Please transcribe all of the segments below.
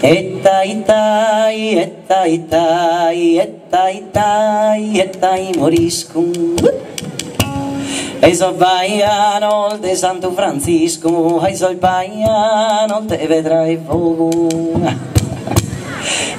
E tai tai, e tai tai, e tai tai, e tai morisco. E so baiano de Santo Francisco, e so il baiano te vedrai fuoco.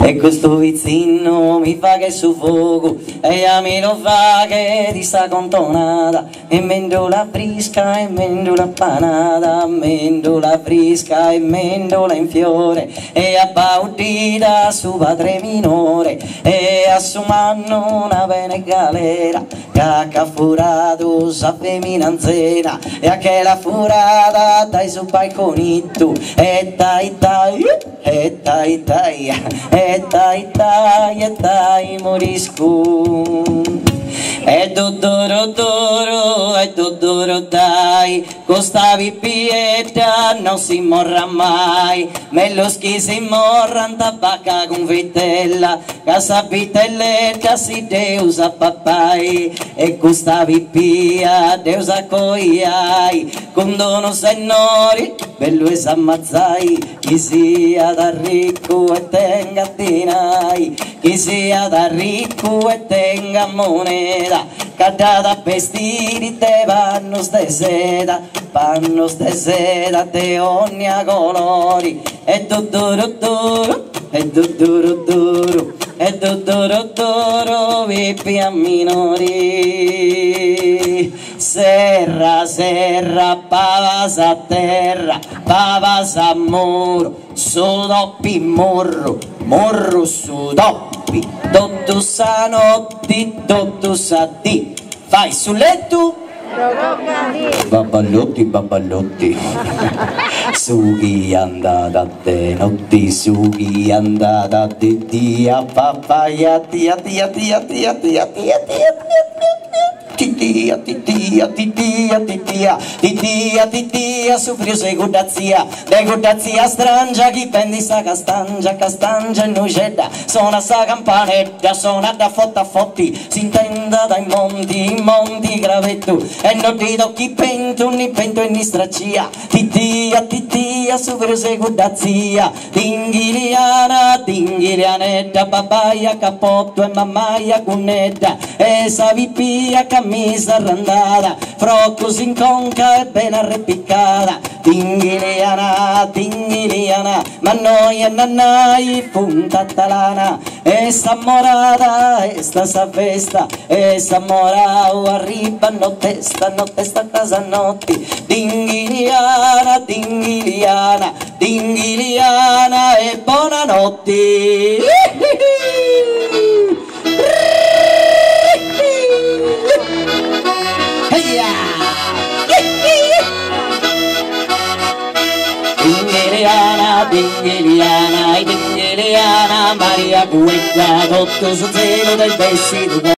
E questo vizzino mi fa che suffoco, e a me lo fa che ti sta contonata, e mendo la frisca, e mendo la panata, mendo la frisca, e mendo la in fiore, e a baudita su padre minore, e a su mano una bene galera, che ha furato sa femminanzera, e a che la furata dai su balconito, e tai tai, e tai tai, e tai tai, e tai morisco. E dodoro doro, e dodoro dai, costa pippietta non si morra mai, meloschi si morran tabacca con vitella, casa vitelletta si deusa papai, e costa pippia deusa coiai, con dono senori, bello e s'ammazzai, chi sia da ricco e tenga dinai, chi sia da ricco e tenga moneta, cadata vestiti te panno ste seda de ogni colori, e dodoro doro, e dodoro doro, e dodoro doro vipi a minori. Serra serra pavas a terra, pavas a muro, su doppi morro, morro su doppi, tutto sa notti, tutto sa di, fai sul letto. Babballotti, babballotti, su chi andata te notti, su chi andata te dia papaya, tia tia tia tia tia tia tia titia titia titia titia titia titia su frio sei guddazia de guddazia strangia chi prendi sta castangia e nucedda suona sta campanetta suona da fotta fotti si intenda dai monti gravetto e non ti tocchi pento ni e ni straccia titia titia su frio sei guddazia tinghilianetta papaya cappotto e mammaia cunnetta e savipia camisa randata, frocco si inconca e ben arrepiccata, tinghiliana, ma noi e nannai punta talana, e sta morata, e sta sa festa, e sta morao arriba notte sta a casa notti, tinghiliana, e buonanotte. Tinghiliana, Maria Guetta, tutto sul cielo del vestito.